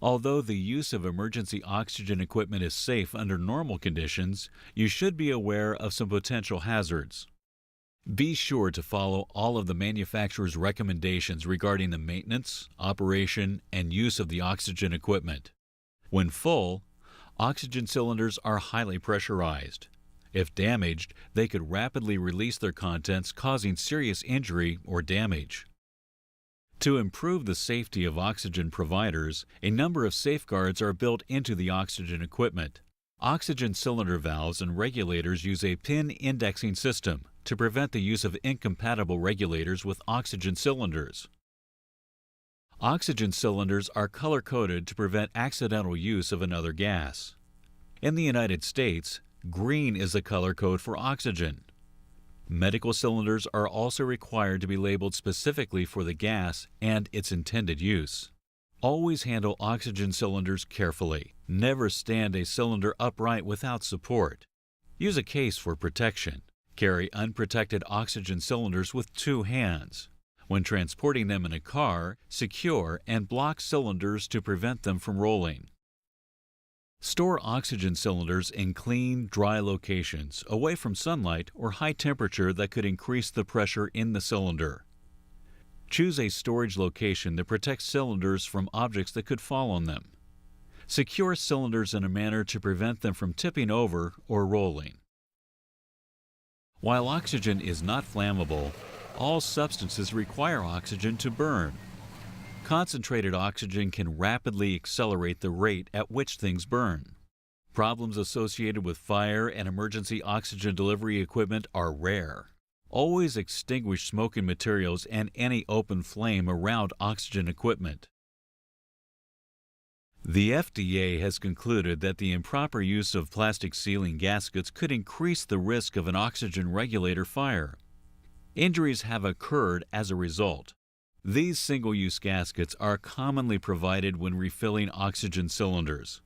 Although the use of emergency oxygen equipment is safe under normal conditions, you should be aware of some potential hazards. Be sure to follow all of the manufacturer's recommendations regarding the maintenance, operation, and use of the oxygen equipment. When full, oxygen cylinders are highly pressurized. If damaged, they could rapidly release their contents, causing serious injury or damage. To improve the safety of oxygen providers, a number of safeguards are built into the oxygen equipment. Oxygen cylinder valves and regulators use a pin indexing system to prevent the use of incompatible regulators with oxygen cylinders. Oxygen cylinders are color-coded to prevent accidental use of another gas. In the United States, green is the color code for oxygen. Medical cylinders are also required to be labeled specifically for the gas and its intended use. Always handle oxygen cylinders carefully. Never stand a cylinder upright without support. Use a case for protection. Carry unprotected oxygen cylinders with 2 hands. When transporting them in a car, secure and block cylinders to prevent them from rolling. Store oxygen cylinders in clean, dry locations, away from sunlight or high temperature that could increase the pressure in the cylinder. Choose a storage location that protects cylinders from objects that could fall on them. Secure cylinders in a manner to prevent them from tipping over or rolling. While oxygen is not flammable, all substances require oxygen to burn. Concentrated oxygen can rapidly accelerate the rate at which things burn. Problems associated with fire and emergency oxygen delivery equipment are rare. Always extinguish smoking materials and any open flame around oxygen equipment. The FDA has concluded that the improper use of plastic sealing gaskets could increase the risk of an oxygen regulator fire. Injuries have occurred as a result. These single-use gaskets are commonly provided when refilling oxygen cylinders.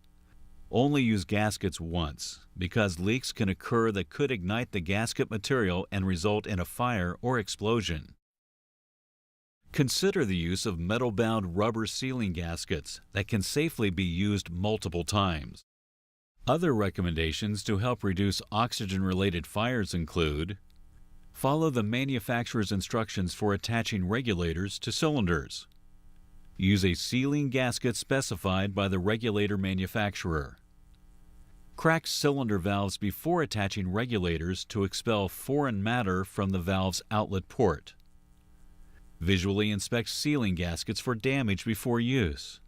Only use gaskets once, because leaks can occur that could ignite the gasket material and result in a fire or explosion. Consider the use of metal-bound rubber sealing gaskets that can safely be used multiple times. Other recommendations to help reduce oxygen-related fires include: follow the manufacturer's instructions for attaching regulators to cylinders. Use a sealing gasket specified by the regulator manufacturer. Crack cylinder valves before attaching regulators to expel foreign matter from the valve's outlet port. Visually inspect sealing gaskets for damage before use.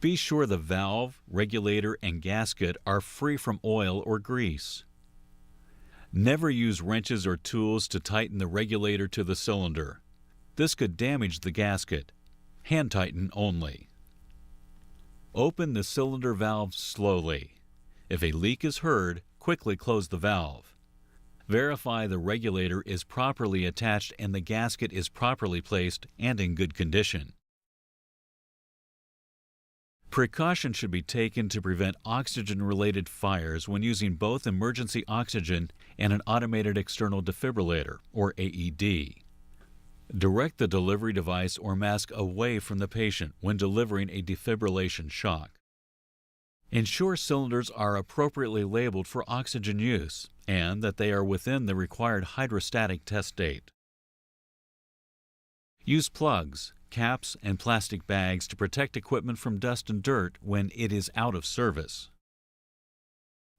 Be sure the valve, regulator, and gasket are free from oil or grease. Never use wrenches or tools to tighten the regulator to the cylinder. This could damage the gasket. Hand tighten only. Open the cylinder valve slowly. If a leak is heard, quickly close the valve. Verify the regulator is properly attached and the gasket is properly placed and in good condition. Precaution should be taken to prevent oxygen-related fires when using both emergency oxygen and an automated external defibrillator, or AED. Direct the delivery device or mask away from the patient when delivering a defibrillation shock. Ensure cylinders are appropriately labeled for oxygen use and that they are within the required hydrostatic test date. Use plugs, caps, and plastic bags to protect equipment from dust and dirt when it is out of service.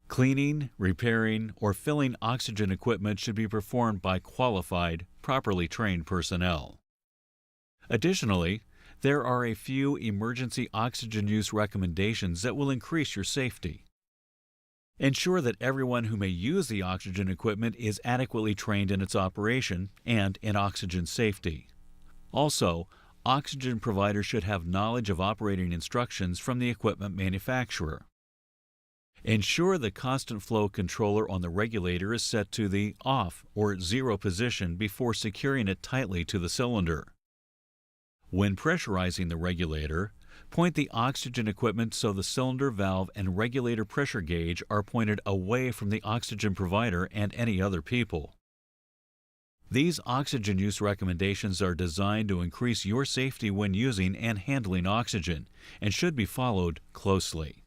Cleaning, repairing, or filling oxygen equipment should be performed by qualified, properly trained personnel. Additionally, there are a few emergency oxygen use recommendations that will increase your safety. Ensure that everyone who may use the oxygen equipment is adequately trained in its operation and in oxygen safety. Also, oxygen providers should have knowledge of operating instructions from the equipment manufacturer. Ensure the constant flow controller on the regulator is set to the off or 0 position before securing it tightly to the cylinder. When pressurizing the regulator, point the oxygen equipment so the cylinder valve and regulator pressure gauge are pointed away from the oxygen provider and any other people. These oxygen use recommendations are designed to increase your safety when using and handling oxygen and should be followed closely.